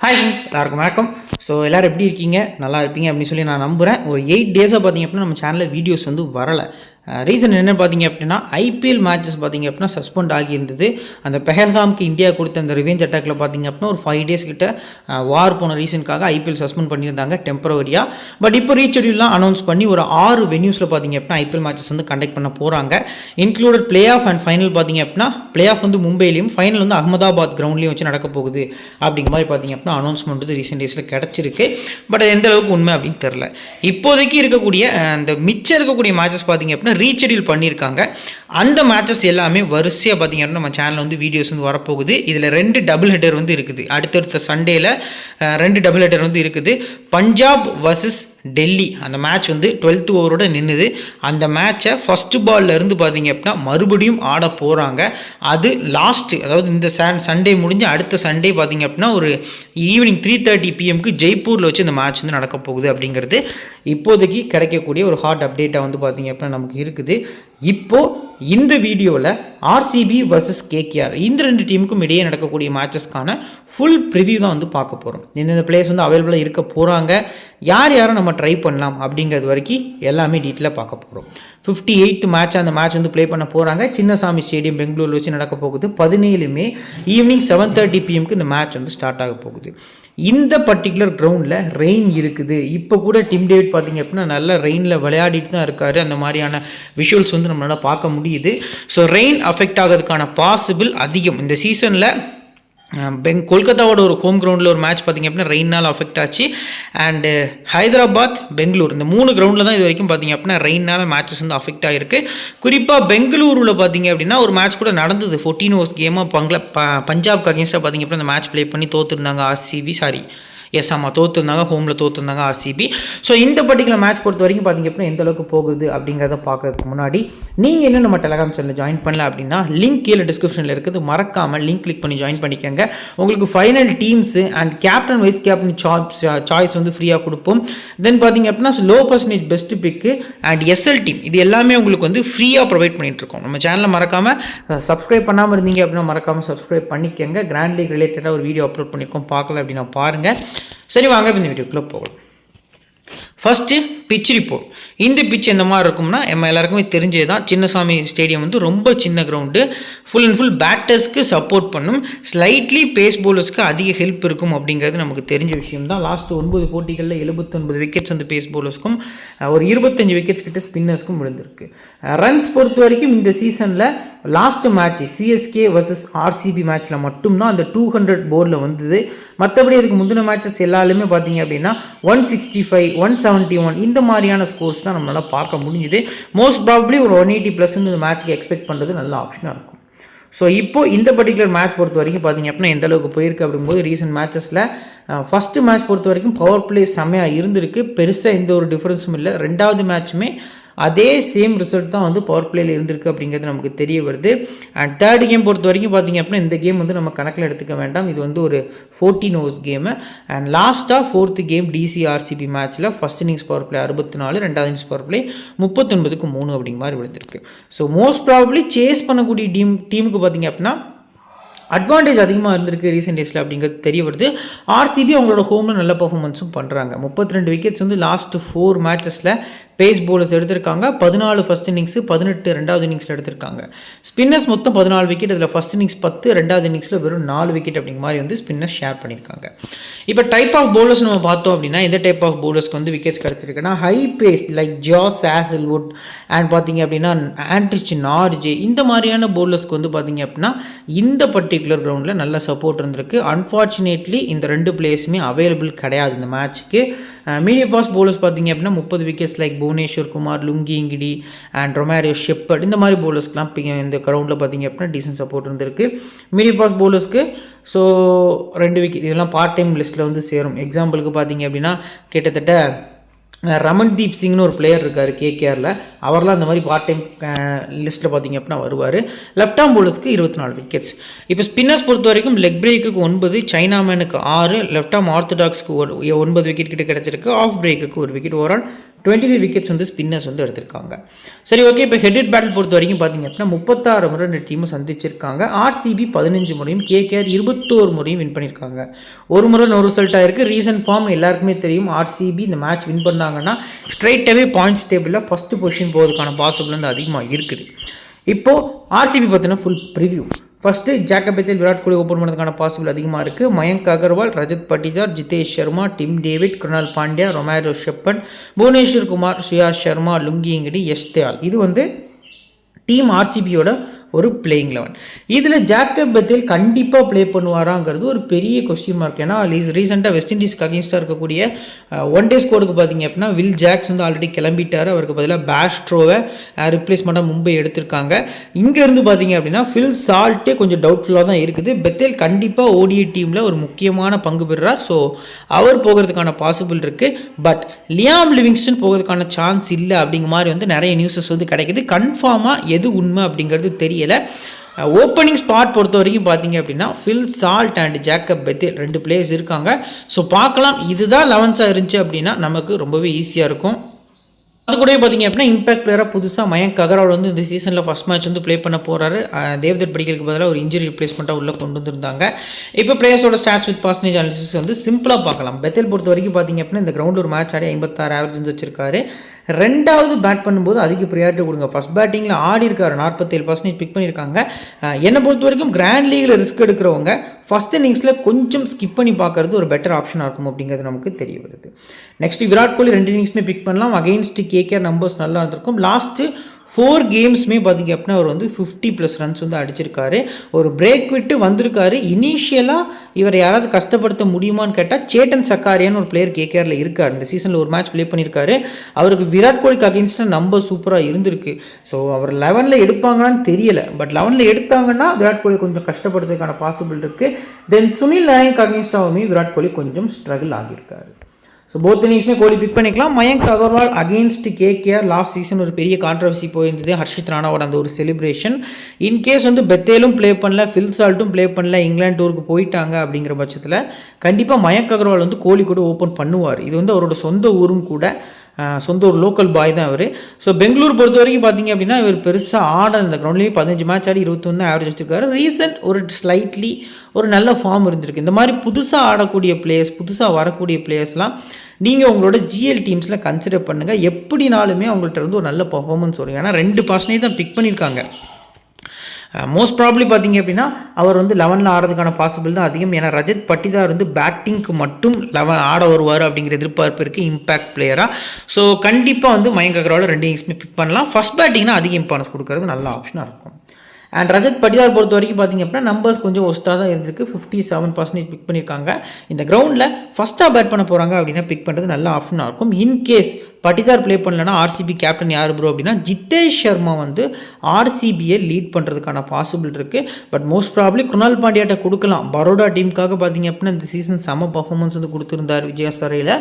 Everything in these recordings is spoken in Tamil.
ஹாய் ஃப்ரெண்ட்ஸ், எல்லாருக்கும் வணக்கம். ஸோ எல்லோரும் எப்படி இருக்கீங்க? நல்லா இருப்பீங்க அப்படின்னு சொல்லி நான் நம்புகிறேன். ஒரு 8 டேஸாக பார்த்தீங்க அப்படின்னா நம்ம சேனலில் வீடியோஸ் வந்து வரலை. ரீசன் என்ன பார்த்தீங்க அப்படின்னா, ஐபிஎல் மேட்சஸ் பார்த்தீங்க அப்படின்னா சஸ்பெண்ட் ஆகியிருந்தது. அந்த பெஹல்காம்க்கு இந்தியா கொடுத்த அந்த ரிவெஞ்ச் அட்டாக்ல பார்த்தீங்க அப்படின்னா ஒரு 5 டேஸ் கிட்ட வார் போன ரீசனுக்காக ஐபிஎல் சஸ்பெண்ட் பண்ணியிருந்தாங்க டெம்பரவரியாக. பட் இப்போ ரீஷெடியூல்லாம் அனௌன்ஸ் பண்ணி ஒரு 6 வென்யூஸில் பார்த்தீங்க அப்படின்னா ஐபிஎல் மேட்சஸ் வந்து கண்டக்ட் பண்ண போகிறாங்க. Included play off and final பார்த்தீங்க அப்படின்னா பிளே ஆஃப் வந்து மும்பையிலையும், ஃபைனல் வந்து அகமதாபாத் கிரவுண்ட்லையும் வச்சு நடக்க போகுது அப்படிங்கிற மாதிரி பார்த்தீங்க அப்படின்னா அனௌன்ஸ்மெண்ட் வந்து ரீசெண்ட் டேஸில் கிடச்சிருக்கு. பட் அது எந்த அளவுக்கு உண்மை அப்படின்னு தெரில. இப்போதைக்கு இருக்கக்கூடிய அந்த மிச்சம் இருக்கக்கூடிய மேட்சஸ் பார்த்தீங்க அப்படின்னா ரீஷெடியூல் பண்ணியிருக்காங்க. அந்த மேட்சஸ் எல்லாமே வரிசையாக பார்த்தீங்க அப்படின்னா நம்ம சேனலில் வந்து வீடியோஸ் வந்து வரப்போகுது. இதில் 2 டபுள் ஹெட்டர் வந்து இருக்குது. அடுத்தடுத்த சண்டேல 2 டபுள் ஹெட்டர் வந்து இருக்குது. பஞ்சாப் வர்சஸ் டெல்லி அந்த மேட்ச் வந்து 12th ஓவரோட நின்றுது. அந்த மேட்சை ஃபஸ்ட்டு பால்ல இருந்து பார்த்தீங்க அப்படின்னா மறுபடியும் ஆட போகிறாங்க. அது லாஸ்ட்டு, அதாவது இந்த சண்டே முடிஞ்சு அடுத்த சண்டே பார்த்தீங்க அப்படின்னா ஒரு ஈவினிங் 3:30 PM ஜெய்ப்பூரில் வச்சு இந்த மேட்ச் வந்து நடக்க போகுது அப்படிங்கிறது இப்போதைக்கு கிடைக்கக்கூடிய ஒரு ஹாட் அப்டேட்டாக வந்து பார்த்தீங்க அப்படின்னா நமக்கு இருக்குது. இப்போது இந்த வீடியோவில் ஆர்சிபி வர்சஸ் கேகேஆர் இந்த 2 டீமுக்கும் இடையே நடக்கக்கூடிய மேட்சஸ்க்கான ஃபுல் ப்ரிவியூ தான் வந்து பார்க்க போகிறோம். எந்தெந்த பிளேயர்ஸ் வந்து அவைலபிளாக இருக்க போகிறாங்க, யார் யாரும் நம்ம ட்ரை பண்ணலாம் அப்படிங்கிறது வரைக்கும் எல்லாமே டீட்டெயிலாக பார்க்க போகிறோம். 58th மேட்ச் அந்த மேட்ச் வந்து ப்ளே பண்ண போகிறாங்க. சின்னசாமி ஸ்டேடியம் பெங்களூரில் வச்சு நடக்க போகுது. 17 மே ஈவினிங் 7:30 PM இந்த மேட்ச் வந்து ஸ்டார்ட் ஆக போகுது. இந்த பர்டிகுலர் கிரவுண்டில் ரெயின் இருக்குது. இப்போ கூட டிம் டேவிட் பார்த்தீங்க அப்படின்னா நல்ல ரெயினில் விளையாடிட்டு தான் இருக்காரு. அந்த மாதிரியான விஷுவல்ஸ் வந்து நம்மளால் பார்க்க முடியுது. ஸோ ரெயின் அஃபெக்ட் ஆகிறதுக்கான பாசிபிள் அதிகம். இந்த சீசனில் கொல்கத்தாவோட ஒரு ஹோம் கிரவுண்டில் ஒரு மேட்ச் பார்த்திங்க அப்படின்னா ரெயினால் அஃபெக்ட் ஆச்சு. அண்டு ஹைதராபாத், பெங்களூர் இந்த 3 கிரவுண்டில் தான் இது வரைக்கும் பார்த்திங்க அப்படின்னா ரெயினால் மேட்சஸ் வந்து அஃபெக்ட் ஆகிருக்கு. குறிப்பாக பெங்களூரில் பார்த்திங்க அப்படின்னா ஒரு மேட்ச் கூட நடந்தது. 14 ஓவர்ஸ் கேமாக பஞ்சாப்க்கு அகேன்ஸ்டாக பார்த்திங்க அப்படின்னா அந்த மேட்ச் ப்ளே பண்ணி தோற்றுருந்தாங்க ஆர்சிபி. தோற்றுருந்தாங்க, ஹோமில் தோற்றுருந்தாங்க ஆர்சிபி. ஸோ இந்த பர்டிகுலர் மேட்ச் பொறுத்த வரைக்கும் பார்த்திங்க அப்படின்னா எந்த அளவுக்கு போகுது அப்படிங்கிறத பார்க்கறதுக்கு முன்னாடி நீங்கள் இன்னும் நம்ம டெலகிராம் சேனலில் ஜாயின் பண்ணல அப்படின்னா லிங்க் கீழே டிஸ்கிரிப்ஷனில் இருக்குது. மறக்காமல் லிங்க் கிளிக் பண்ணி ஜாயின் பண்ணிக்கோங்க. உங்களுக்கு final teams and captain vice captain choice வந்து ஃப்ரீயாக கொடுப்போம். தென் பார்த்திங்க அப்படின்னா லோ பர்சன்டேஜ் பெஸ்ட் பிக்கு அண்ட் எஸ்எல் டீம் இது எல்லாமே உங்களுக்கு வந்து ஃப்ரீயாக ப்ரொவைட் பண்ணிகிட்ருக்கோம். நம்ம சேனலில் மறக்காமல் சப்ஸ்கிரைப் பண்ணாமல் இருந்தீங்க அப்படின்னா மறக்காமல் சப்ஸ்கிரைப் பண்ணிக்கோங்க. கிராண்ட் லீக் ரிலேட்டடாக ஒரு வீடியோ அப்லோட் பண்ணியிருக்கோம், பார்க்கல அப்படின்னா பாருங்கள். சரி, வாங்க இந்த வீடியோக்குள்ளே போகலாம். First pitch report. இந்த பிச் எந்த மாதிரி இருக்கும்னா நம்ம எல்லாருக்குமே தெரிஞ்சது தான். சின்னசாமி ஸ்டேடியம் வந்து ரொம்ப சின்ன கிரவுண்டு. ஃபுல் அண்ட் ஃபுல் பேட்டர்ஸ்க்கு சப்போர்ட் பண்ணும். ஸ்லைட்லி பேஸ் பவுலர்ஸ்க்கு அதிக ஹெல்ப் இருக்கும் அப்படிங்கிறது நமக்கு தெரிஞ்ச விஷயம் தான். லாஸ்ட் 9 போட்டிகளில் 79 விக்கெட்ஸ் அந்த பேஸ் பவுலர்ஸ்க்கும் ஒரு 25 விக்கெட்ஸ் கிட்ட ஸ்பின்னர்ஸ்க்கும் விழுந்திருக்கு. ரன்ஸ் பொறுத்த வரைக்கும் இந்த சீசனில் last match CSK versus RCB மேட்ச்சில் மட்டும்தான் அந்த 200 போர்டில் வந்தது. மற்றபடி அதுக்கு முந்தின மேட்சஸ் எல்லாருமே பார்த்தீங்க அப்படின்னா 165, 171 இந்த மாதிரியான ஸ்கோர்ஸ் தான் நம்மளால் பார்க்க முடிஞ்சுது. மோஸ்ட் ப்ராபப்ளி ஒரு 180+ இந்த மேட்ச்சுக்கு எக்ஸ்பெக்ட் பண்ணுறது நல்ல ஆப்ஷனாக இருக்கும். ஸோ இப்போது இந்த பர்டிகுலர் மேட்ச் பொறுத்த வரைக்கும் பார்த்திங்க அப்படின்னா எந்த அளவுக்கு போயிருக்கு அப்படிங்கும்போது ரீசெண்ட் மேட்சஸில் ஃபஸ்ட்டு மேட்ச் பொறுத்த வரைக்கும் பவர் பிளே செம்மையாக இருந்திருக்கு. பெருசாக எந்த ஒரு டிஃப்ரென்ஸும் இல்லை. 2வது மேட்ச்சுமே அதே சேம் ரிசல்ட் தான் வந்து பவர் பிளேயில் இருந்திருக்கு அப்படிங்கிறது நமக்கு தெரிய வருது. அண்ட் 3rd கேம் பொறுத்த வரைக்கும் பார்த்திங்க அப்படின்னா இந்த கேம் வந்து நம்ம கணக்கில் எடுத்துக்க வேண்டாம். இது வந்து ஒரு 14 ஓவர்ஸ் கேமு. அண்ட் லாஸ்ட்டாக 4th கேம் டிசிஆர்சிபி மேட்ச்சில் ஃபஸ்ட் இன்னிங்ஸ் பவர் பிளே 64, 2வது இன்னிங்ஸ் பவர் பிளே 39-3 அப்படிங்கிற மாதிரி விழுந்திருக்கு. ஸோ மோஸ்ட் ப்ராபப்ளி சேஸ் பண்ணக்கூடிய டீமுக்கு பார்த்திங்க அப்படின்னா அட்வான்டேஜ் அதிகமாக இருந்திருக்கு ரீசெண்ட் டேஸில் அப்படிங்கிறது தெரிய வருது. ஆர்சிபி அவங்களோட ஹோமில் நல்ல பர்ஃபார்மன்ஸும் பண்ணுறாங்க. 32 விக்கெட்ஸ் வந்து லாஸ்ட் 4 மேட்சஸில் பேஸ் பவுலர்ஸ் எடுத்திருக்காங்க. 14 ஃபஸ்ட் இன்னிங்ஸு, 18 2வது இன்னிங்ஸில் எடுத்திருக்காங்க. ஸ்பின்னர்ஸ் மொத்தம் 14 விக்கெட். அதில் ஃபஸ்ட் இன்னிங்ஸ் 10, 2வது இன்னிங்ஸில் வெறும் 4 விக்கெட் அப்படிங்கிற மாதிரி வந்து ஸ்பின்னர்ஸ் ஷேர் பண்ணியிருக்காங்க. இப்போ டைப் ஆஃப் பவுலர்ஸ் நம்ம பார்த்தோம் அப்படின்னா எந்த டைப் ஆஃப் பவுலர்ஸ்க்கு வந்து விக்கெட்ஸ் கிடச்சிருக்குன்னா high pace like Josh Hazlewood and பார்த்தீங்க அப்படின்னா ஆண்ட்ரிச் நார்ஜே இந்த மாதிரியான பவுலர்ஸ்க்கு வந்து பார்த்தீங்க அப்படின்னா இந்த பர்டிகுலர் கிரவுண்டில் நல்ல சப்போர்ட் இருந்திருக்கு. அன்ஃபார்ச்சுனேட்லி இந்த 2 பிளேயர்ஸுமே அவைலபிள் கிடையாது இந்த மேட்ச்சுக்கு. மீடியம் ஃபாஸ்ட் பவுலர்ஸ் பார்த்தீங்க அப்படின்னா 30 wickets like Bhuvneshwar Kumar, Lungi Ngidi and Romario Shepherd இந்த மாதிரி பவுலர்ஸ்க்குலாம் இந்த கிரவுண்டில் பார்த்திங்க அப்படின்னா டீசன்ட் சப்போர்ட் இருந்திருக்கு. மீடியம் ஃபாஸ்ட் பவுலர்ஸ்க்கு ஸோ 2 விக்கெட் இதெல்லாம் பார்ட் டைம் லிஸ்ட்டில் வந்து சேரும். எக்ஸாம்பிளுக்கு பார்த்திங்க அப்படின்னா கிட்டத்தட்ட ரமன்தீப் சிங்னு ஒரு பிளேயர் இருக்கார் கேகேஆரில். அவரெலாம் இந்த மாதிரி பார்ட் டைம் லிஸ்ட்டில் பார்த்திங்க அப்படின்னா வருவார். லெஃப்ட் ஆர்ம் பவுலர்ஸ்க்கு 24 விக்கெட்ஸ். இப்போ ஸ்பின்னர்ஸ் பொறுத்த வரைக்கும் லெக் பிரேக்குக்கு 9, சைனாமேனுக்கு 6, லெஃப்ட் ஆர்ம் ஆர்த்தடாக்ஸ்க்கு 9 விக்கெட் கிட்ட கிடச்சிருக்கு. ஆஃப் பிரேக்குக்கு 1 விக்கெட். ஓவரால் 25 விக்கெட்ஸ் வந்து ஸ்பின்னர்ஸ் வந்து எடுத்திருக்காங்க. சரி, ஓகே. இப்போ ஹெட் பேட்டில் பொறுத்த வரைக்கும் பார்த்தீங்க அப்படின்னா 36 முறை இந்த டீமை சந்திச்சிருக்காங்க. ஆர்சிபி 15 முறையும், கேகேஆர் 21 முறையும் வின் பண்ணியிருக்காங்க. ஒரு முறை நோ ரிசல்ட் ஆயிருக்கு. ரீசன்ட் ஃபார்ம் எல்லாருக்குமே தெரியும். ஆர்சிபி இந்த மேட்ச் வின் பண்ணாங்கன்னா ஸ்ட்ரைட்டாகவே பாயிண்ட்ஸ் டேபிளில் ஃபஸ்ட்டு பொசிஷன் போகிறதுக்கான பாசிபிள் வந்து அதிகமாக இருக்குது. இப்போது ஆர்சிபி பார்த்தீங்கன்னா full preview. First Jacob Bethell Virat Kohli open பண்ணதுக்கான பாசிபிள் அதிகமாக இருக்குது. Mayank Agarwal, Rajat Patidar, Jitesh Sharma, Tim David, Krunal Pandya, Romario Shepherd, Bhuvneshwar Kumar, Suyash Sharma, Lungi Ngidi, Yash Dayal. இது வந்து டீம் ஆர்சிபியோட ஒரு பிளேயிங் 11. இதில் ஜேக்கப் பெத்தேல் கண்டிப்பாக ப்ளே பண்ணுவாராங்கிறது ஒரு பெரிய கொஸ்டின் மார்க். ஏன்னா ரீசெண்டாக வெஸ்ட் இண்டீஸ்க்கு அகேன்ஸ்டாக இருக்கக்கூடிய ஒன் டே ஸ்கோருக்கு பார்த்தீங்க அப்படின்னா வில் ஜாக்ஸ் வந்து ஆல்ரெடி கிளம்பிட்டார். அவருக்கு பதிலாக பேஸ்ட்ரோவை ரிப்ளேஸ்மெண்ட்டாக மும்பை எடுத்திருக்காங்க. இங்கேருந்து பார்த்தீங்க அப்படின்னா ஃபில் சால்ட்டே கொஞ்சம் டவுட்ஃபுல்லாக தான் இருக்குது. பெத்தேல் கண்டிப்பாக ஓடிஐ டீமில் ஒரு முக்கியமான பங்கு பெறுறார். ஸோ அவர் போகிறதுக்கான பாசிபிள் இருக்குது. பட் லியாம் லிவிங்ஸ்டன் போகிறதுக்கான சான்ஸ் இல்லை அப்படிங்கிற மாதிரி வந்து நிறைய நியூஸஸ் வந்து கிடைக்குது. கன்ஃபார்மாக எது உண்மை அப்படிங்கிறது தெரியல. ஓப்பனிங் ஸ்பாட் பொறுத்த வரைக்கும் பார்த்தீங்க அப்படின்னா Phil Salt and Jacob Bethel 2 players இருக்காங்க. ஸோ பார்க்கலாம். இதுதான் 11 இருந்துச்சு அப்படின்னா நமக்கு ரொம்பவே ஈஸியாக இருக்கும். அது கூட பார்த்தீங்க அப்படின்னா இம்பாக்ட் பிளேயராக புதுசாக மயங்க் அகர்வால் வந்து இந்த சீசனில் ஃபஸ்ட் மேட்ச் வந்து ப்ளே பண்ண போகிறாரு. தேவ்தத் படிக்கலுக்கு பதிலாக ஒரு இன்ஜுரி ரிப்ளேஸ்மெண்ட்டாக உள்ளே கொண்டு வந்திருந்தாங்க. இப்போ பிளேயர்ஸோட ஸ்டாட்ஸ் வித் பர்சன்டேஜ் அனாலிசிஸ் வந்து சிம்பிளாக பார்க்கலாம். பெத்தேல் பொறுத்த வரைக்கும் பார்த்தீங்க அப்படின்னா இந்த கிரவுண்டில் ஒரு மேட்ச் ஆடி 56 ஆவரேஜ் வந்து வச்சிருக்காரு. ரெண்டாவது பேட் பண்ணும்போது அதிக ப்ரியாரிட்டி கொடுங்க. ஃபஸ்ட் பேட்டிங்கில் ஆடி இருக்காரு, 47% பிக் பண்ணியிருக்காங்க. என்னை பொறுத்த வரைக்கும் கிராண்ட் லீகில் ரிஸ்க் எடுக்கிறவங்க ஃபஸ்ட் இன்னிங்ஸில் கொஞ்சம் ஸ்கிப் பண்ணி பார்க்குறது ஒரு பெட்டர் ஆப்ஷனாக இருக்கும் அப்படிங்கிறது நமக்கு தெரிய வருது. நெக்ஸ்ட் விராட் கோலி 2 இன்னிங்ஸுமே பிக் பண்ணலாம். அகெயின்ஸ்ட் கேகேஆர் நம்பர்ஸ் நல்லா இருந்திருக்கும். லாஸ்ட்டு 4 கேம்ஸுமே பார்த்திங்க அப்படின்னா அவர் வந்து 50+ ரன்ஸ் வந்து அடிச்சிருக்காரு. ஒரு பிரேக் விட்டு வந்திருக்காரு. இனிஷியலாக இவர் யாராவது கஷ்டப்படுத்த முடியுமான்னு கேட்டால் சேட்டன் சக்காரியான்னு ஒரு பிளேயர் கேகேஆரில் இருக்கார். இந்த சீசனில் ஒரு மேட்ச் ப்ளே பண்ணியிருக்காரு. அவருக்கு விராட் கோலிக்கு அகெயின்ஸ்டாக நம்பர் சூப்பராக இருந்திருக்கு. ஸோ அவர் 11ல் எடுப்பாங்கன்னு தெரியலை. பட் 11ல் எடுத்தாங்கன்னா விராட் கோலி கொஞ்சம் கஷ்டப்படுறதுக்கான பாசிபிள் இருக்குது. தென் சுனில் நாயக் அகெயின்ஸ்டாகவுமே விராட் கோலி கொஞ்சம் ஸ்ட்ரகிள் ஆகியிருக்காரு. ஸோ போத் இன்னிங்ஸுமே கோலி பிக் பண்ணிக்கலாம். Mayank Agarwal against KKR last season ஒரு பெரிய கான்ட்ரவர்சி போயிருந்தது. ஹர்ஷித் ராணாவோட அந்த ஒரு செலிப்ரேஷன். இன்கேஸ் வந்து பெத்தேலும் ப்ளே பண்ணல, ஃபில் சால்ட்டும் ப்ளே பண்ணல, இங்கிலாந்து டூருக்கு போயிட்டாங்க அப்படிங்கிற பட்சத்தில் கண்டிப்பாக மயங்க் அகர்வால் வந்து கோலி கூட ஓப்பன் பண்ணுவார். இது வந்து அவரோட சொந்த ஊரும் கூட, சொந்த ஒரு லோக்கல் பாய் தான் அவர். ஸோ பெங்களூர் பொறுத்த வரைக்கும் பார்த்தீங்க அப்படின்னா இவர் பெருசாக ஆட இந்த கிரவுண்ட்லேயே 15 மேட்ச் ஆடி 21 ஆவரேஜ் வச்சிருக்காரு. ரீசெண்ட் ஒரு ஸ்லைட்லி ஒரு நல்ல ஃபார்ம் இருந்திருக்கு. இந்த மாதிரி புதுசாக ஆடக்கூடிய பிளேயர்ஸ், புதுசாக வரக்கூடிய பிளேயர்ஸ்லாம் நீங்கள் உங்களோட ஜிஎல் டீம்ஸில் கன்சிடர் பண்ணுங்கள். எப்படினாலுமே அவங்கள்ட்ட வந்து ஒரு நல்ல பர்ஃபார்மன்ஸ் வரும். ஏன்னா 2% தான் பிக் பண்ணியிருக்காங்க. மோஸ்ட் ப்ராப்ளி பார்த்தீங்க அப்படின்னா அவர் வந்து 11ல் ஆடுறதுக்கான பாசிபிள் தான் அதிகம். ஏன்னா ரஜத் பட்டிதார் வந்து பேட்டிங்க்கு மட்டும் 11 ஆட வருவார் அப்படிங்கிற எதிர்பார்ப்பு இருக்குது இம்பாக்ட் பிளேயராக. ஸோ கண்டிப்பாக வந்து மயங்க் அகர்வால் 2 இன்னிங்ஸுமே பிக் பண்ணலாம். ஃபஸ்ட் பேட்டிங்னா அதிக இம்பார்ட்டன்ஸ் கொடுக்கறது நல்ல ஆப்ஷனாக இருக்கும். அண்ட் ரஜத் பட்டிதார் பொறுத்த வரைக்கும் பார்த்தீங்க அப்படின்னா நம்பர்ஸ் கொஞ்சம் ஒஸ்ட்டாக தான் இருந்திருக்கு. 57% பிக் பண்ணியிருக்காங்க. இந்த கிரவுண்டில் ஃபஸ்ட்டாக பேட் பண்ண போகிறாங்க அப்படின்னா பிக் பண்ணுறது நல்ல ஆப்ஷனாக இருக்கும். இன்கேஸ் பட்டிதார் ப்ளே பண்ணலன்னா ஆர்சிபி கேப்டன் யார் ப்ரோ அப்படின்னா ஜிதேஷ் சர்மா வந்து ஆர்சிபியை லீட் பண்ணுறதுக்கான பாசிபிள் இருக்குது. பட் மோஸ்ட் ப்ராப்ளி கிருணால் பாண்டியாட்ட கொடுக்கலாம். பரோடா டீமுக்காக பார்த்தீங்க அப்படின்னா இந்த சீசன் செம பர்ஃபார்மன்ஸ் வந்து கொடுத்துருந்தார் விஜயசாரையில்.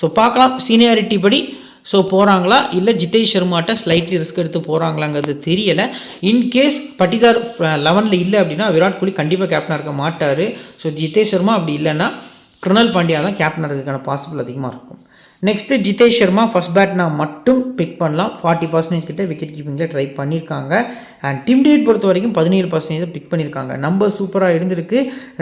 ஸோ பார்க்கலாம் சீனியாரிட்டி படி ஸோ போகிறாங்களா இல்லை ஜிதேஷ் சர்மாட்ட ஸ்லைட்லி ரிஸ்க் எடுத்து போகிறாங்களாங்கிறது தெரியலை. இன்கேஸ் பட்டிதார் 11ல் இல்லை அப்படின்னா விராட் கோலி கண்டிப்பாக கேப்டனாக இருக்க மாட்டார். ஸோ ஜிதேஷ் சர்மா அப்படி இல்லைன்னா கிருணால் பாண்டியா தான் கேப்டனாக இருக்கிறதுக்கான பாசிபிள் அதிகமாக இருக்கும். நெக்ஸ்ட்டு ஜிதேஷ் சர்மா ஃபஸ்ட் பேட்னா மட்டும் பிக் பண்ணலாம். 40% கிட்ட விக்கெட் கீப்பிங்கில் ட்ரை பண்ணியிருக்காங்க. அண்ட் டிம் டேவிட் பொறுத்த வரைக்கும் 17% பிக் பண்ணியிருக்காங்க. நம்பர் சூப்பராக இருந்திருக்கு.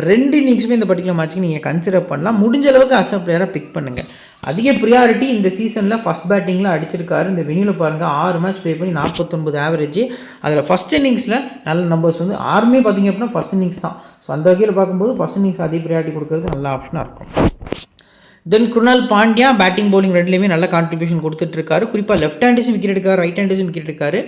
2 இன்னிங்ஸுமே இந்த பர்டிகுலர் மேட்ச்சுக்கு நீங்கள் கன்சிடர் பண்ணலாம். முடிஞ்ச அளவுக்கு அஸ் அ பிளேயராக பிக் பண்ணுங்கள். அதிக ப்ரியாரிட்டி இந்த சீசனில் ஃபஸ்ட் பேட்டிங்கில் அடிச்சிருக்காரு. இந்த வெனியூவில் பாருங்கள் 6 மேட்ச் ப்ளே பண்ணி 49 ஆவரேஜ். அதில் ஃபஸ்ட் இன்னிங்ஸில் நல்ல நம்பர்ஸ் வந்து 6மே பார்த்திங்க அப்படின்னா ஃபஸ்ட் இன்னிங்ஸ் தான். ஸோ அந்த வகையில் பார்க்கும்போது ஃபஸ்ட் இன்னிங்ஸ் அதிக ப்ரியாரிட்டி கொடுக்கறது நல்ல ஆப்ஷனாக இருக்கும். தென் கிருணால் பாண்டியா பேட்டிங் பவுலிங் ரெண்டுலேயுமே நல்ல கான்ட்ரிபியூஷன் கொடுத்துட்ருக்காரு. குறிப்பாக லெஃப்ட் ஹேண்டர்ஸும் விக்கெட் எடுக்காரு, ரைட் ஹேண்டர்ஸும் விக்கெட் எடுக்காரு.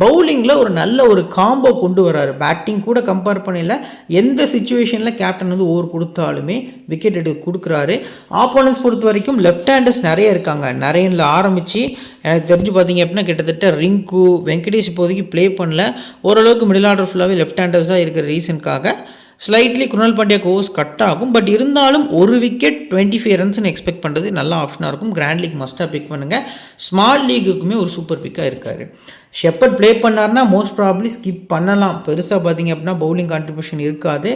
பவுலிங்கில் ஒரு நல்ல ஒரு காம்போ கொண்டு வராரு. பேட்டிங் கூட கம்பேர் பண்ணல, எந்த சுச்சுவேஷனில் கேப்டன் வந்து ஓவர் கொடுத்தாலுமே விக்கெட் எடுக்க கொடுக்குறாரு. ஆப்போனன்ஸ் பொறுத்த வரைக்கும் லெஃப்ட் ஹேண்டர்ஸ் நிறைய இருக்காங்க. நிறையனில் ஆரம்பித்து எனக்கு தெரிஞ்சு பார்த்தீங்க அப்படின்னா கிட்டத்தட்ட ரிங்கு, வெங்கடேஷ் இப்போதைக்கு ப்ளே பண்ணல. ஓரளவுக்கு மிடில் ஆர்டர் ஃபுல்லாகவே லெஃப்ட் ஹேண்டர்ஸ் தான் இருக்கிற ரீசனுக்காக slightly Krunal Pandya overs cut ஆகும். பட் இருந்தாலும் ஒரு விக்கெட் 25 ரன்ஸ்னு எக்ஸ்பெக்ட் பண்ணுறது நல்ல ஆப்ஷனாக இருக்கும். கிராண்ட் லீக் மஸ்ட்டாக பிக் பண்ணுங்கள். ஸ்மால் லீக்குக்குமே ஒரு சூப்பர் பிக்காக இருக்கார். ஷெப்பர்ட் ப்ளே பண்ணார்னா மோஸ்ட் ப்ராப்ளி ஸ்கிப் பண்ணலாம். பெருசாக பார்த்தீங்க அப்படின்னா பவுலிங் கான்ட்ரிபியூஷன் இருக்காது.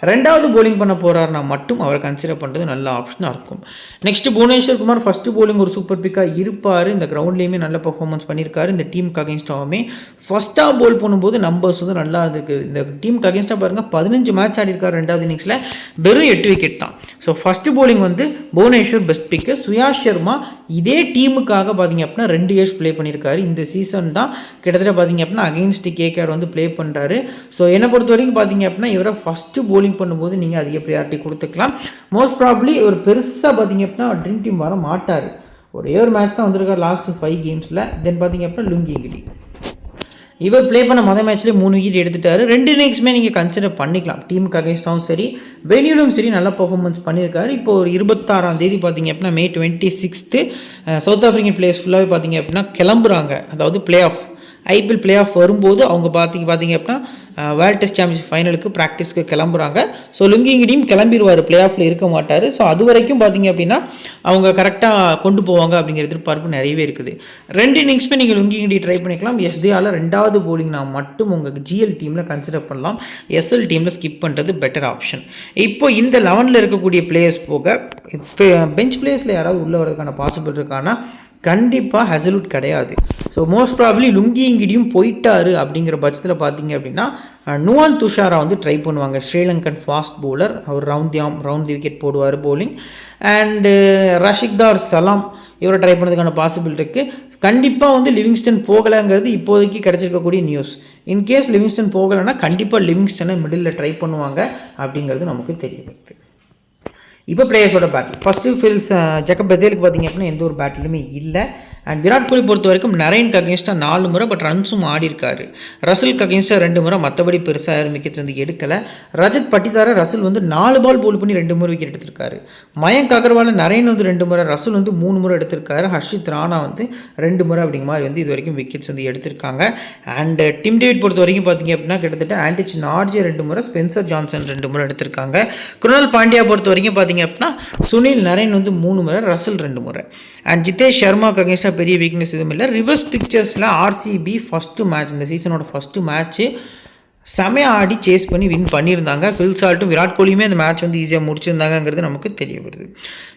ரெண்டாவது bowling பண்ண போகிறாருனா மட்டும் அவரை கன்சிடர் பண்ணுறது நல்ல ஆப்ஷனாக இருக்கும். Next Bhuvneshwar Kumar first bowling ஒரு சூப்பர் பிக்காக இருப்பார். இந்த கிரவுண்ட்லேயுமே நல்ல பர்ஃபார்மன்ஸ் பண்ணியிருக்காரு. இந்த டீமுக்கு அகேன்ஸ்டாகவுமே ஃபஸ்ட்டாக போல் பண்ணும்போது நம்பர்ஸ் வந்து நல்லா இருந்திருக்கு. இந்த டீமுக்கு அகேன்ஸ்டாக பாருங்கள் 15 மேட்ச் ஆடிருக்காரு ரெண்டாவது இன்னிங்ஸில், வெறும் 8 விக்கெட் தான். ஸோ ஃபஸ்ட்டு bowling வந்து புவனேஸ்வர் பெஸ்ட் பிக்கு. சுயாஷ் சர்மா இதே டீமுக்காக பார்த்தீங்க அப்படின்னா 2 இயர்ஸ் ப்ளே பண்ணியிருக்காரு. இந்த சீசன் தான் கிட்டத்தட்ட பார்த்தீங்க அப்படின்னா அகெயின்ஸ்ட் கேகேஆர் வந்து ப்ளே பண்ணுறாரு. ஸோ என்னை பொறுத்த வரைக்கும் பார்த்தீங்க அப்படின்னா இவரை ஃபஸ்ட்டு bowling பண்ணும்போது நீங்கள் அதிக ப்ரியாரிட்டி கொடுத்துக்கலாம். மோஸ்ட் ப்ராப்ளி ஒரு பெருசாக பார்த்தீங்க அப்படின்னா ட்ரீம் டீம் வர மாட்டார். ஒரே ஒரு மேட்ச் தான் வந்திருக்காரு லாஸ்ட்டு 5 கேம்ஸில். தென் பார்த்தீங்க அப்படின்னா லுங்கிங்கிடி இவர் ப்ளே பண்ண மொதல் மேட்ச்லேயே 3 விக்கெட் எடுத்துட்டாரு. 2 இன்னிங்ஸுமே நீங்கள் கன்சிடர் பண்ணிக்கலாம். டீமுக்கு அகேன்ஸ்டாகவும் சரி வெளியிலும் சரி நல்லா பர்ஃபார்மன்ஸ் பண்ணியிருக்காரு. இப்போ ஒரு 26ஆம் தேதி பார்த்தீங்க அப்படின்னா May 26 சவுத் ஆஃப்ரிக்கன் பிளேயர்ஸ் ஃபுல்லாகவே பார்த்தீங்க அப்படின்னா கிளம்புறாங்க. அதாவது play off IPL play off வரும்போது அவங்க பார்த்தீங்க அப்படின்னா வேர்ல்டு டெஸ்ட் சாம்பியன்ஷிப் ஃபைனலுக்கு ப்ராக்டிஸ்க்கு கிளம்புறாங்க. ஸோ லுங்கிங்கிடியும் கிளம்பிடுவார், பிளே ஆஃபில் இருக்க மாட்டார். ஸோ அது வரைக்கும் பார்த்தீங்க அப்படின்னா அவங்க கரெக்டாக கொண்டு போவாங்க அப்படிங்கிற எதிர்பார்ப்பு நிறையவே இருக்குது. 2 இன்னிங்ஸுமே நீங்கள் லுங்கிங்கிடி ட்ரை பண்ணிக்கலாம். எஸ்டிஆரில் ரெண்டாவது bowlingனா மட்டும் உங்களுக்கு ஜிஎல் டீமில் கன்சிடர் பண்ணலாம். எஸ்எல் டீமில் ஸ்கிப் பண்ணுறது பெட்டர் ஆப்ஷன். இப்போ இந்த 11ல் இருக்கக்கூடிய பிளேயர்ஸ் போக இப்போ பெஞ்ச் பிளேயர்ஸில் யாராவது உள்ளே வரதுக்கான பாசிபிள் இருக்கான்னா கண்டிப்பாக ஹசல்வுட் கிடையாது. ஸோ மோஸ்ட் ப்ராப்ளி லுங்கிங்கிடியும் போயிட்டாரு அப்படிங்கிற பட்சத்தில் பார்த்தீங்க அப்படின்னா நுவான் துஷாரா வந்து ட்ரை பண்ணுவாங்க. ஸ்ரீலங்கன் ஃபாஸ்ட் பவுலர், அவர் ரவுண்ட் தி விக்கெட் போடுவார் bowling. அண்டு ரஷிக்தார் சலாம் இவரை ட்ரை பண்ணுறதுக்கான பாசிபிள் இருக்குது. கண்டிப்பாக வந்து லிவிங்ஸ்டன் போகலைங்கிறது இப்போதைக்கு கிடச்சிருக்கக்கூடிய நியூஸ். இன்கேஸ் லிவிங்ஸ்டன் போகலைன்னா கண்டிப்பாக லிவிங்ஸ்டனை மிடில் ட்ரை பண்ணுவாங்க அப்படிங்கிறது நமக்கு தெரிய வருது. இப்போ பிளேயர்ஸோட பேட்டில் ஃபஸ்ட்டு ஜக்கப் பெதேலுக்கு பார்த்தீங்க அப்படின்னா எந்த ஒரு பேட்டிலுமே இல்லை. அண்ட் விராட் கோலி பொறுத்த வரைக்கும் நரேனுக்கு அகேன்ஸ்டாக 4 முறை பட் ரன்ஸும் ஆடி இருக்காரு. ரசலுக்கு அகேன்ஸ்டாக 2 முறை, மற்றபடி பெருசாக யாரும் விக்கெட்ஸ் வந்து எடுக்கலை. ரஜத் பட்டிதாரா ரசல் வந்து 4 பால் போல் பண்ணி 2 முறை விக்கெட் எடுத்திருக்காரு. மயங்க் அகர்வால் நரேன் வந்து 2 முறை, ரசல் வந்து 3 முறை எடுத்திருக்காரு. ஹர்ஷித் ராணா வந்து 2 முறை அப்படிங்கிற மாதிரி வந்து இது வரைக்கும் விக்கெட்ஸ் வந்து எடுத்திருக்காங்க. அண்ட் டிம் டேவிட் பொறுத்த வரைக்கும் பார்த்தீங்க அப்படின்னா கிட்டத்தட்ட ஆண்டிச் நார்ஜே 2 முறை, ஸ்பென்சர் ஜான்சன் 2 முறை எடுத்திருக்காங்க. குருணால் பாண்டியா பொறுத்த வரைக்கும் பார்த்தீங்க அப்படின்னா சுனில் நரேன் வந்து 3 முறை, ரசல் 2 முறை. அண்ட் ஜிதேஷ் சர்மாவுக்கு அகேன்ஸ்டாக பெரிய வீக்னஸ் எதுவும் இல்லை. ரிவர்ஸ் பிக்சர்ஸில் ஆர்சிபி ஃபஸ்ட்டு மேட்ச், இந்த சீசனோட ஃபஸ்ட்டு மேட்ச்சு செமையாக ஆடி சேஸ் பண்ணி வின் பண்ணியிருந்தாங்க. ஃபில் சால்ட்டும் விராட் கோலியுமே அந்த மேட்ச் வந்து ஈஸியாக முடிச்சிருந்தாங்கிறது நமக்கு தெரிய வருது.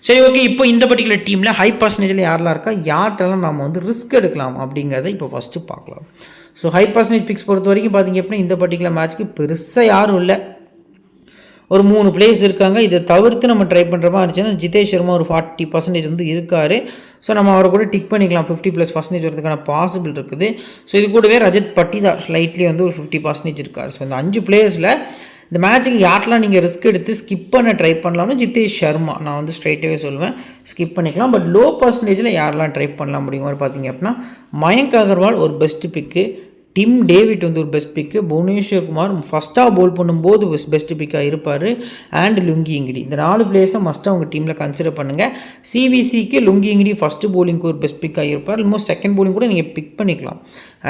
சரி, ஓகே. இப்போ இந்த பர்டிகுலர் டீமில் ஹை பர்சன்டேஜில் யாரெல்லாம் இருக்கா, யார்கிட்டலாம் நம்ம வந்து ரிஸ்க் எடுக்கலாம் அப்படிங்கிறத இப்போ ஃபஸ்ட்டு பார்க்கலாம். ஸோ ஹை பர்சன்டேஜ் பிக்ஸ் பொறுத்த வரைக்கும் பார்த்தீங்க அப்படின்னா இந்த பர்டிகுலர் மேட்ச்க்கு பெருசாக யாரும் இல்லை. ஒரு 3 பிளேயர்ஸ் இருக்காங்க. இதை தவிர்த்து நம்ம ட்ரை பண்ணுற மாதிரி இருந்துச்சுன்னா ஜிதேஷ் சர்மா ஒரு 40% வந்து இருக்கார். ஸோ நம்ம அவரை கூட டிக் பண்ணிக்கலாம். 50+% வரதுக்கான பாசிபிள் இருக்குது. ஸோ இது கூடவே ரஜத் பட்டிதார் ஸ்லைட்லி வந்து ஒரு 50% இருக்கார். ஸோ இந்த 5 பிளேயர்ஸில் இந்த மேட்ச்சுக்கு யாரெலாம் நீங்கள் ரிஸ்க் எடுத்து ஸ்கிப் பண்ண ட்ரை பண்ணலாம்னு ஜிதேஷ் சர்மா நான் வந்து ஸ்ட்ரைட்டாகவே சொல்லுவேன், ஸ்கிப் பண்ணிக்கலாம். பட் லோ பர்சன்டேஜில் யாரெல்லாம் ட்ரை பண்ணலாம் அப்படிங்கிற மாதிரி பார்த்தீங்க அப்படின்னா மயங்க் அகர்வால் ஒரு பெஸ்ட் பிக்கு, டிம் டேவிட் வந்து ஒரு பெஸ்ட் பிக்கு, புவனேஸ்வர் குமார் ஃபஸ்ட்டாக போல் பண்ணும்போது பெஸ்ட் பிக்காக இருப்பார். அண்ட் லுங்கிங்கிடி, இந்த 4 பிளேயர்ஸை மஸ்ட்டாக உங்கள் டீமில் கன்சிடர் பண்ணுங்கள். சிவிசிக்கு லுங்கிங்கிடி ஃபஸ்ட்டு போலிங்க்கு ஒரு பெஸ்ட் பிக்காக இருப்பார். ஆல்மோஸ்ட் செகண்ட் போலிங் கூட நீங்கள் பிக் பண்ணிக்கலாம்.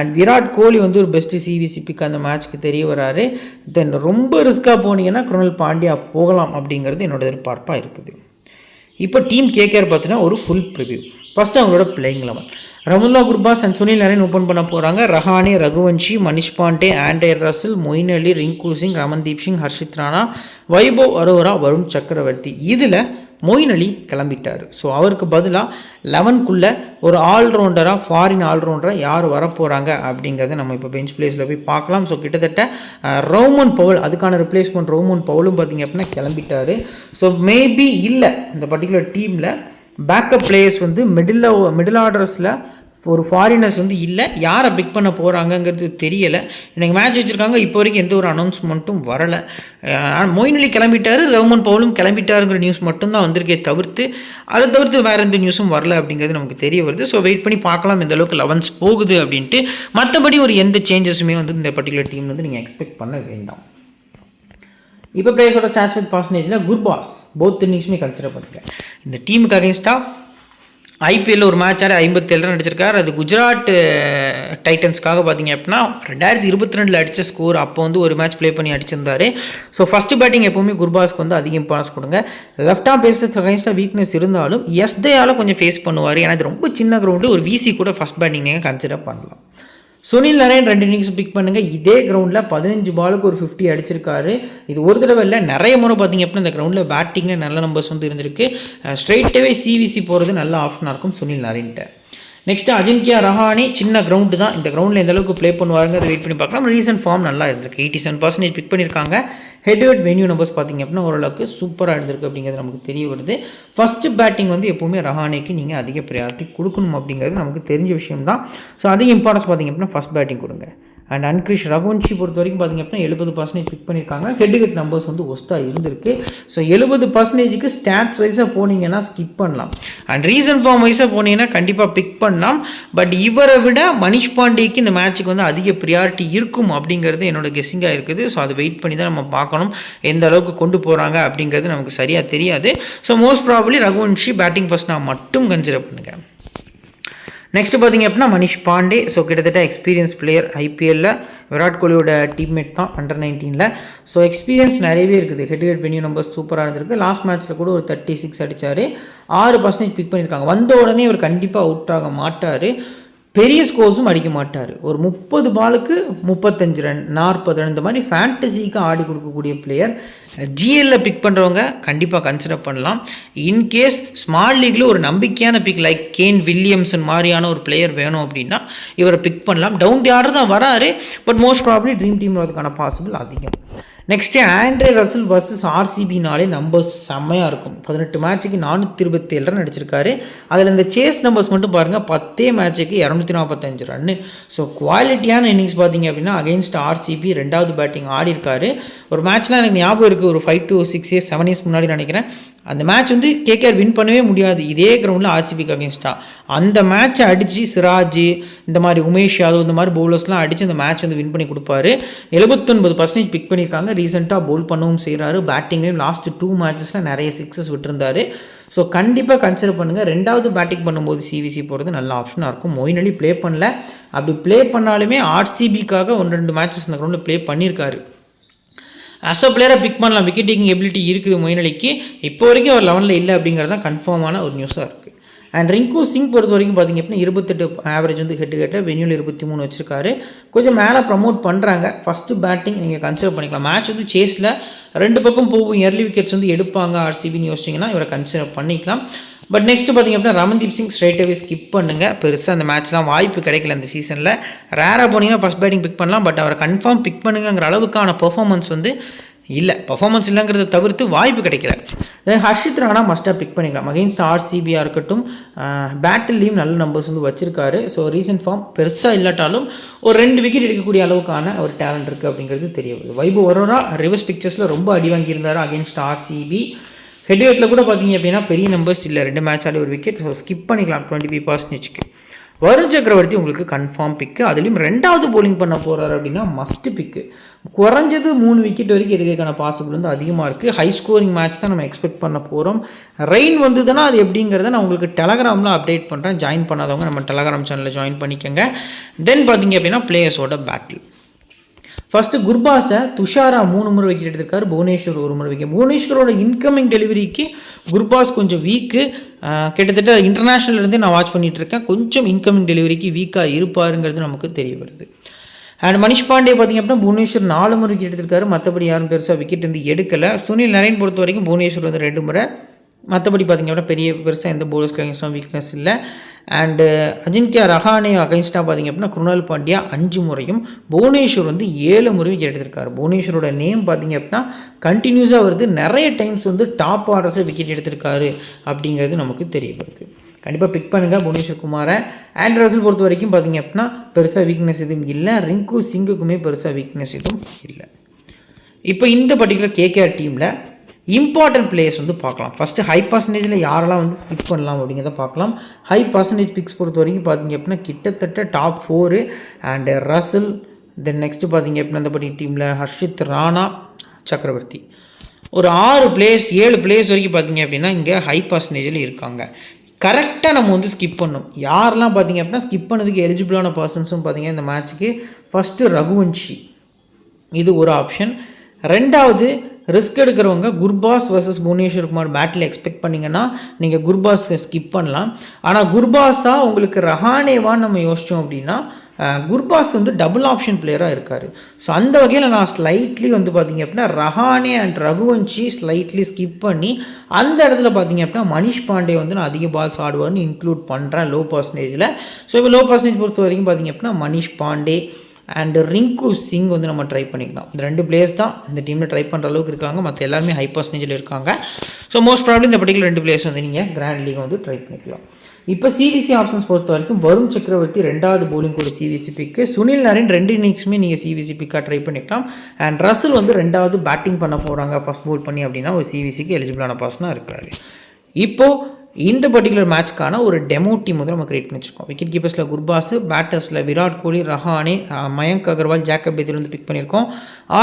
அண்ட் விராட் கோலி வந்து ஒரு பெஸ்ட்டு சிவிசி பிக் அந்த மேட்ச்க்கு தெரிய வராரு. தென் ரொம்ப ரிஸ்க்காக போனீங்கன்னா குருணால் பாண்டியா போகலாம் அப்படிங்கிறது என்னோட எதிர்பார்ப்பாக இருக்குது. இப்போ டீம் கேகேஆர் பார்த்தீங்கன்னா ஒரு ஃபுல் ப்ரிவ்யூ. ஃபஸ்ட்டு அவங்களோட playing 11. Rahmanullah Gurbaz and Sunil Narine open பண்ண போகிறாங்க. Rahane, Raghuvanshi, Manish Pandey, Andre Russell, Moeen Ali, Rinku Singh, Ramandeep Singh, Harshit Rana, Vaibhav Arora, Varun Chakravarthy. இதில் மொயின் அலி கிளம்பிட்டார். ஸோ அவருக்கு பதிலாக 11க்குள்ளே ஒரு ஆல்ரவுண்டராக, ஃபாரின் ஆல்ரவுண்டராக யார் வரப்போகிறாங்க அப்படிங்கிறத நம்ம இப்போ பெஞ்ச் பிளேஸில் போய் பார்க்கலாம். ஸோ கிட்டத்தட்ட ரோமன் பவுல், அதுக்கான ரிப்ளேஸ்மெண்ட் ரோமன் பவுலும் பார்த்திங்க அப்படின்னா கிளம்பிட்டார். ஸோ மேபி இல்லை இந்த பர்டிகுலர் டீமில் பேக்கப் பிளேயர்ஸ் வந்து மிடில் ஆர்டர்ஸில் ஒரு ஃபாரினர்ஸ் வந்து இல்லை. யாரை பிக் பண்ண போகிறாங்கங்கிறது தெரியலை. எனக்கு மேட்ச் வச்சுருக்காங்க, இப்போ வரைக்கும் எந்த ஒரு அனௌன்ஸ்மெண்ட்டும் வரலை. மொயின் அலி கிளம்பிட்டார், ரோமன் பவுலும் கிளம்பிட்டாருங்கிற நியூஸ் மட்டும்தான் வந்திருக்கே தவிர்த்து அதை தவிர்த்து வேறு எந்த நியூஸும் வரல அப்படிங்கிறது நமக்கு தெரிய வருது. ஸோ வெயிட் பண்ணி பார்க்கலாம் எந்த அளவுக்கு 11s போகுது அப்படின்ட்டு. மற்றபடி ஒரு எந்த சேஞ்சஸுமே வந்து இந்த பர்டிகுலர் டீம் வந்து நீங்கள் எக்ஸ்பெக்ட் பண்ண வேண்டாம். இப்போ பிளேயர்ஸோட ஸ்டாட்ஸ் வித் பர்சன்டேஜில் குர்பாஸ் போத் இன்னிங்ஸுமே கன்சிடர் பண்ணிருக்கேன். இந்த டீமுக்கு அகேன்ஸ்டாக ஐபிஎல்லில் ஒரு மேட்ச் ஆடி 57 ரன் அடிச்சிருக்காரு. அது குஜராத் டைட்டன்ஸ்க்காக பார்த்தீங்க அப்படின்னா 2022 அடித்த ஸ்கோர். அப்போ வந்து ஒரு மேட்ச் ப்ளே பண்ணி அடிச்சிருந்தாரு. ஸோ ஃபஸ்ட்டு பேட்டிங் எப்போவுமே குர்பாஸ்க்கு வந்து அதிக இம்பார்ட்டன்ஸ் கொடுங்க. லெஃப்ட் ஆம் பேஸுக்கு அகேன்ஸ்டாக வீக்னஸ் இருந்தாலும் எஸ்டேயால் கொஞ்சம் ஃபேஸ் பண்ணுவார். ஏன்னா இது ரொம்ப சின்ன கிரவுண்டு, ஒரு விசி கூட ஃபஸ்ட் பேட்டிங் நீங்கள் கன்சிடர் பண்ணலாம். சுனில் நரேன் 2 இன்னிங்ஸ் பிக் பண்ணுங்கள். இதே கிரவுண்டில் 15 பாலுக்கு ஒரு 50 அடிச்சிருக்காரு. இது ஒரு தடவை இல்லை, நிறைய முறை பார்த்தீங்க அப்படின்னா இந்த கிரவுண்டில் பேட்டிங்கில் நல்ல நம்பர்ஸ் வந்து இருந்திருக்கு. ஸ்ட்ரெயிட்டாகவே சிவிசி போகிறது நல்ல ஆப்ஷனாக இருக்கும் சுனில் நரேன்ட்ட. நெக்ஸ்ட்டு அஜின்கியா ரஹானே, சின்ன கிரவுண்டு தான், இந்த கிரவுண்டில் எந்த அளவுக்கு ப்ளே பண்ணுவாருங்க அதை வெயிட் பண்ணி பார்க்கலாம். ரீசன்ட் ஃபார்ம் நல்லா இருந்திருக்கு, 87% பிக் பண்ணியிருக்காங்க. ஹெட் வென்யூ நம்பர்ஸ் பார்த்திங்க அப்படின்னா ஓரளவுக்கு சூப்பராக இருந்திருக்கு அப்படிங்கிறது நமக்கு தெரிய வருது. ஃபஸ்ட்டு பேட்டிங் வந்து எப்போவுமே ரஹானேக்கு நீங்கள் அதிக ப்ரையாரிட்டி கொடுக்கணும் அப்படிங்கிறது நமக்கு தெரிஞ்ச விஷயம் தான். ஸோ அதிக இம்பார்ட்டன்ஸ் பார்த்திங்க அப்படின்னா ஃபஸ்ட் பேட்டிங் கொடுங்க. அண்ட் அன்கிரிஷ் ரகுவன்ஷி பொறுத்த வரைக்கும் பார்த்திங்க அப்படின்னா 70% பிக் பண்ணியிருக்காங்க. ஹெட் நம்பர்ஸ் வந்து ஒஸ்ட்டாக இருந்திருக்கு. ஸோ 70%க்கு ஸ்டாட்ஸ் வைஸாக போனீங்கன்னா ஸ்கிப் பண்ணலாம். அண்ட் ரீசன் ஃபார்ம் வைஸாக போனீங்கன்னா கண்டிப்பாக பிக் பண்ணலாம். பட் இவரை விட மனிஷ் பாண்டேக்கு இந்த மேட்ச்சுக்கு வந்து அதிக ப்ரியாரிட்டி இருக்கும் அப்படிங்கிறது என்னோட கெஸ்ஸிங்காக இருக்குது. ஸோ அதை வெயிட் பண்ணி தான் நம்ம பார்க்கணும் எந்த அளவுக்கு கொண்டு போகிறாங்க அப்படிங்கிறது நமக்கு சரியாக தெரியாது. So most probably Raghuvanshi batting first நான் மட்டும் கன்சிடர் பண்ணுங்கள். நெக்ஸ்ட் பார்த்திங்க அப்படின்னா மனிஷ் பாண்டே. ஸோ கிட்டத்தட்ட எக்ஸ்பீரியன்ஸ் பிளேயர், ஐபிஎல்லில் விராட் கோலியோட டீம்மேட் தான் அண்டர் 19. ஸோ எக்ஸ்பீரியன்ஸ் நிறையவே இருக்குது. ஹெட் வென்யூ நம்பர்ஸ் சூப்பராக இருந்திருக்கு. லாஸ்ட் மேட்ச்சில் கூட ஒரு 36 அடித்தார். 6% பிக் பண்ணியிருக்காங்க. வந்த உடனே இவர் கண்டிப்பாக அவுட் ஆக மாட்டார், பெரிய ஸ்கோர்ஸும் அடிக்க மாட்டார். ஒரு 30 பாலுக்கு 35 ரன், 40 ரன், இந்த மாதிரி ஃபேண்டசிக்கு ஆடி கொடுக்கக்கூடிய பிளேயர். ஜிஎல்லில் பிக் பண்ணுறவங்க கண்டிப்பாக கன்சிடர் பண்ணலாம். இன்கேஸ் ஸ்மால் லீக்கில் ஒரு நம்பிக்கையான பிக் லைக் கேன் வில்லியம்சன் மாதிரியான ஒரு பிளேயர் வேணும் அப்படின்னா இவரை பிக் பண்ணலாம். டவுன் தி ஆர்டர் தான் வராரு, but most probably dream team வரதுக்கான பாசிபிள் அதிகம். நெக்ஸ்ட்டு ஆண்ட்ரே ரசல் வர்சஸ் ஆர்சிபினாலே நம்பர்ஸ் செம்மையாக இருக்கும். 18 மேட்ச்சுக்கு 427 ரன் அடிச்சிருக்காரு. அதில் இந்த சேஸ் நம்பர்ஸ் மட்டும் பாருங்கள், 10 மேட்ச்சுக்கு 245 ரன்னு. ஸோ குவாலிட்டியான இன்னிங்ஸ் பார்த்தீங்க அப்படின்னா அகெயின்ஸ்ட் ஆர்சிபி 2வது பேட்டிங் ஆடி இருக்காரு. ஒரு மேட்ச்லாம் எனக்கு ஞாபகம் இருக்குது, ஒரு 5 to 6 years 7 years முன்னாடி நினைக்கிறேன். அந்த மேட்ச் வந்து கேகேஆர் வின் பண்ணவே முடியாது இதே கிரவுண்டில் ஆர்சிபிக்கு அகேன்ஸ்டாக. அந்த மேட்ச்சை அடித்து சிராஜ், இந்த மாதிரி உமேஷ் யாதவ், இந்த மாதிரி பவுலர்ஸ்லாம் அடித்து அந்த மேட்ச் வந்து வின் பண்ணி கொடுப்பாரு. 79% பிக் பண்ணியிருக்காங்க. ரீசெண்டாக பவுல் பண்ணவும் செய்கிறாரு. பேட்டிங்லேயும் லாஸ்ட் 2 மேட்சஸில் நிறைய சிக்ஸஸ் விட்டுருந்தார். ஸோ கண்டிப்பாக கன்சிடர் பண்ணுங்கள். 2வது பேட்டிங் பண்ணும்போது சிவிசி போகிறது நல்ல ஆப்ஷனாக இருக்கும். மொயின் அலி ப்ளே பண்ணல, அப்படி ப்ளே பண்ணாலுமே ஆர்சிபிக்காக 1-2 மேட்சஸ் இந்த கிரவுண்டில் ப்ளே பண்ணியிருக்காரு. அஸ் அ பிளேயரை பிக் பண்ணலாம், விக்கெட் டேக்கிங் எபிலிட்டி இருக்குது மொயின் அலிக்கு. இப்போ வரைக்கும் அவர் 11ல் இல்லை அப்படிங்கிறது தான் கன்ஃபார்மான ஒரு நியூஸாக இருக்குது. அண்ட் ரிங்கு சிங் பொறுத்த வரைக்கும் பார்த்திங்க அப்படின்னா 28 ஆவரேஜ் வந்து ஹெட் வென்யூவில் 23 வச்சிருக்காரு. கொஞ்சம் மேலே ப்ரமோட் பண்ணுறாங்க. ஃபஸ்ட்டு பேட்டிங் நீங்கள் கன்சிடர் பண்ணிக்கலாம். மேட்ச் வந்து சேஸில் 2 பக்கம் போகும், எர்லி விக்கெட்ஸ் வந்து எடுப்பாங்க ஆர்சிபின்னு யோசிச்சிங்கன்னா இவரை கன்சிடர் பண்ணிக்கலாம். பட் நெக்ஸ்ட்டு பார்த்திங்க அப்படின்னா ரமன்தீப் சிங் ஸ்ட்ரைட்டாகவே ஸ்கிப் பண்ணுங்கள். பெருசாக அந்த மேட்ச்லாம் வாய்ப்பு கிடைக்கல இந்த சீசனில். ரேராக போனீங்கன்னா ஃபஸ்ட் பேட்டிங் பிக் பண்ணலாம், பட் அவரை கன்ஃபார்ம் பிக் பண்ணுங்கிற அளவுக்கான பெர்ஃபார்மன்ஸ் வந்து இல்லை. பர்ஃபார்மன்ஸ் இல்லைங்கிறத தவிர்த்து வாய்ப்பு கிடைக்கல. தென் ஹர்ஷித் ராணா மஸ்ட்டாக பிக் பண்ணிக்கலாம். அகெயின்ஸ்ட் ஆர்சிபியாக இருக்கட்டும், பேட்டில்லையும் நல்ல நம்பர்ஸ் வந்து வச்சிருக்காரு. ஸோ ரீசன்ட் ஃபார்ம் பெருசாக இல்லாட்டாலும் ஒரு 2 விக்கெட் எடுக்கக்கூடிய அளவுக்கான ஒரு டேலண்ட் இருக்குது அப்படிங்கிறது தெரிய வருது. வைபவ் அரோரா ரிவர்ஸ் பிக்சர்ஸில் ரொம்ப அடி வாங்கியிருந்தார் அகெயின்ஸ்ட் ஆர்சிபி. ஹெட்வேட்டில் கூட பார்த்தீங்க அப்படின்னா பெரிய நம்பர்ஸ் இல்லை, 2 மேட்ச் ஆடி ஒரு விக்கெட். ஸோ ஸ்கிப் பண்ணிக்கலாம் 25%. வருண் சக்கரவர்த்தி உங்களுக்கு கன்ஃபார்ம் பிக்கு. அதுலேயும் 2வது போலிங் பண்ண போகிறாரு அப்படின்னா மஸ்ட் பிக்கு. குறைஞ்சது 3 விக்கெட் வரைக்கும் எடுக்கிறதுக்கான பாசிபிள் வந்து அதிகமாக இருக்குது. ஹை ஸ்கோரிங் மேட்ச் தான் நம்ம எக்ஸ்பெக்ட் பண்ண போகிறோம். ரெயின் வந்ததுன்னா அது எப்படிங்கிறத நான் உங்களுக்கு டெலகிராமில் அப்டேட் பண்ணுறேன். ஜாயின் பண்ணாதவங்க நம்ம டெலகிராம் சேனலில் ஜாயின் பண்ணிக்கோங்க. தென் பார்த்தீங்க அப்படின்னா பிளேயர்ஸோட பேட்டில். ஃபஸ்ட்டு குர்பாஸை துஷாரா 3 முறை விக்கெட் எடுத்திருக்காரு, புவனேஸ்வர் 1 முறை விக்கெட். புவனேஸ்வரோட இன்கமிங் டெலிவரிக்கு குர்பாஸ் கொஞ்சம் வீக்கு. கிட்டத்தட்ட இன்டர்நேஷ்னல்லேருந்தே நான் வாட்ச் பண்ணிகிட்ருக்கேன். கொஞ்சம் இன்கமிங் டெலிவரிக்கு வீக்காக இருப்பாருங்கிறது நமக்கு தெரிய வருது. அண்ட் மனிஷ் பாண்டே பார்த்திங்க அப்படின்னா புவனேஸ்வர் 4 முறை விக்கெட் எடுத்திருக்காரு. மற்றபடி யாரும் பெருசாக விக்கெட் வந்து எடுக்கலை. சுனில் நரேன் பொறுத்த வரைக்கும் புவனேஸ்வர் வந்து 2 முறை. மற்றபடி பார்த்திங்க அப்படின்னா பெரிய பெருசாக எந்த போலர்ஸ்க்கு அகேன்ஸ்டாக வீக்னஸ் இல்லை. அண்டு அஜின்கியா ரஹானே அகேன்ஸ்டாக பார்த்திங்க அப்படின்னா குருணால் பாண்டியா 5 முறையும், புவனேஸ்வர் வந்து 7 முறையும் விக்கெட் எடுத்திருக்காரு. புவனேஸ்வரோட நேம் பார்த்திங்க அப்படின்னா கண்டினியூஸாக வருது. நிறைய டைம்ஸ் வந்து டாப் ஆர்டர்ஸை விக்கெட் எடுத்திருக்காரு அப்படிங்கிறது நமக்கு தெரிய வருது. கண்டிப்பாக பிக் பண்ணுங்கள் புவனேஸ்வர் குமாரை. அண்ட் ரசல் பொறுத்த வரைக்கும் பார்த்திங்க அப்படின்னா பெருசாக வீக்னஸ் எதுவும் இல்லை. ரிங்கு சிங்குக்குமே பெருசாக வீக்னஸ் எதுவும் இல்லை. இப்போ இந்த பர்டிகுலர் கேகேஆர் டீமில் இம்பார்ட்டன்ட் பிளேயர்ஸ் வந்து பார்க்கலாம். ஃபஸ்ட்டு ஹை பர்சன்டேஜில் யாரெல்லாம் வந்து ஸ்கிப் பண்ணலாம் அப்படிங்கிறத பார்க்கலாம். ஹை பர்சன்டேஜ் பிக்ஸ் பொறுத்த வரைக்கும் பார்த்திங்க அப்படின்னா கிட்டத்தட்ட top 4 and Russell. Then next பார்த்திங்க அப்படின்னா அந்த படி டீமில் ஹர்ஷித் ராணா, சக்கரவர்த்தி, ஒரு 6 பிளேயர்ஸ் 7 பிளேயர்ஸ் வரைக்கும் பார்த்திங்க அப்படின்னா இங்கே ஹை பர்சன்டேஜில் இருக்காங்க. கரெக்டாக நம்ம வந்து ஸ்கிப் பண்ணணும். யாரெல்லாம் பார்த்திங்க அப்படின்னா ஸ்கிப் பண்ணதுக்கு எலிஜிபிளான பர்சன்ஸும் பார்த்திங்க இந்த மேட்ச்சுக்கு. ஃபஸ்ட்டு ரகுவன்ஷி, இது ஒரு ஆப்ஷன். 2வது ரிஸ்க் எடுக்கிறவங்க குர்பாஸ் வர்சஸ் புவனேஸ்வர் குமார் பேட்டில் எக்ஸ்பெக்ட் பண்ணிங்கன்னா நீங்கள் குர்பாஸ் ஸ்கிப் பண்ணலாம். ஆனால் குர்பாஸாக உங்களுக்கு ரஹானேவான்னு நம்ம யோசித்தோம் அப்படின்னா குர்பாஸ் வந்து டபுள் ஆப்ஷன் பிளேயராக இருக்கார். ஸோ அந்த வகையில் நான் ஸ்லைட்லி வந்து பார்த்திங்க அப்படின்னா Rahane and Raghuvanshi slightly skip பண்ணி அந்த இடத்துல பார்த்திங்க அப்படின்னா மனிஷ் பாண்டே வந்து நான் அதிக பால்ஸ் ஆடுவார்னு இன்க்ளூட் பண்ணுறேன் லோ பர்சன்டேஜில். ஸோ இப்போ லோ பர்சன்டேஜ் பொறுத்த வரைக்கும் பார்த்திங்க அப்படின்னா மனிஷ் பாண்டே அண்ட் ரிங்கு சிங் வந்து நம்ம ட்ரை பண்ணிக்கலாம். இந்த 2 பிளேயர்ஸ் தான் இந்த டீமில் ட்ரை பண்ணுற அளவுக்கு இருக்காங்க. மற்ற எல்லாருமே ஹை பர்சன்டேஜில் இருக்காங்க. ஸோ மோஸ்ட் ப்ராப்ளம் இந்த பர்டிகுலர் 2 பிளேயர்ஸ் வந்து நீங்கள் கிராண்ட் லீக் வந்து ட்ரை பண்ணிக்கலாம். இப்போ சிவிசி ஆப்ஷன்ஸ் பொறுத்த வரைக்கும் வருண் சக்கரவர்த்தி 2வது போலிங் கூட சிவிசி பிக்கு, சுனில் நரேன் 2 இன்னிங்ஸுமே நீங்கள் சிவிசி பிக்காக ட்ரை பண்ணிக்கலாம். அண்ட் ரசல் வந்து 2வது பேட்டிங் பண்ண போகிறாங்க ஃபஸ்ட் போல் பண்ணி அப்படின்னா ஒரு சிவிசிக்கு எலிஜிபிளான பர்சனாக இருக்காரு. இப்போது இந்த பர்டிகுலர் மேட்ச்க்கான ஒரு டெமோ டீம் வந்து நம்ம கிரியேட் பண்ணி வச்சுருக்கோம். விக்கெட் கீப்பர்ஸில் குர்பாஸ், பேட்டர்ஸில் விராட் கோலி, ரஹானே, மயங்க் அகர்வால், ஜேக்கப் பேத்தில் வந்து பிக் பண்ணியிருக்கோம்.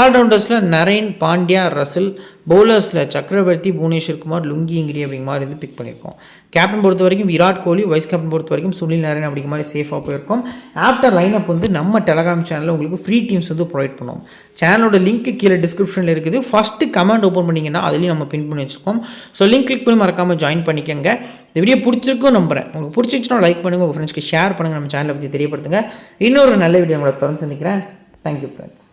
ஆல்ரவுண்டர்ஸில் நரேன், பாண்டியா, ரசல், பவுலர்ஸில் சக்கரவர்த்தி, புவனேஸ்வர் குமார், லுங்கி இங்கிடி அப்படிங்கிற மாதிரி வந்து பிக் பண்ணியிருக்கோம். கேப்டன் பொறுத்த வரைக்கும் விராட் கோலி, வைஸ் கேப்டன் பொறுத்த வரைக்கும் சுனில் நரேன் அப்படிங்கிற மாதிரி சேஃபாக போயிருக்கோம். ஆஃப்டர் லைனப் வந்து நம்ம டெலகிராம் சேனலில் உங்களுக்கு ஃப்ரீ டீம்ஸ் வந்து ப்ரொவைட் பண்ணுவோம். சேனலோட லிங்க் கீழே டிஸ்கிரிப்ஷனில் இருக்குது. ஃபஸ்ட்டு கமெண்ட் ஓப்பன் பண்ணிங்கன்னா அதுலேயும் நம்ம பின் பண்ணி வச்சுருக்கோம். ஸோ லிங்க் கிளிக் பண்ணி மறக்காமல் ஜாயின் பண்ணிக்கோங்க. இந்த வீடியோ பிடிச்சிருக்கும் நம்புறேன். உங்களுக்கு பிடிச்சிச்சுன்னா லைக் பண்ணுங்கள், உங்கள் ஃப்ரெண்ட்ஸ்க்கு ஷேர் பண்ணுங்கள், நம்ம சேனலை பற்றி தெரியப்படுத்துங்க. இன்னொரு நல்ல வீடியோ உங்களை தொடர்ந்து சந்திக்கிறேன். Thank you friends.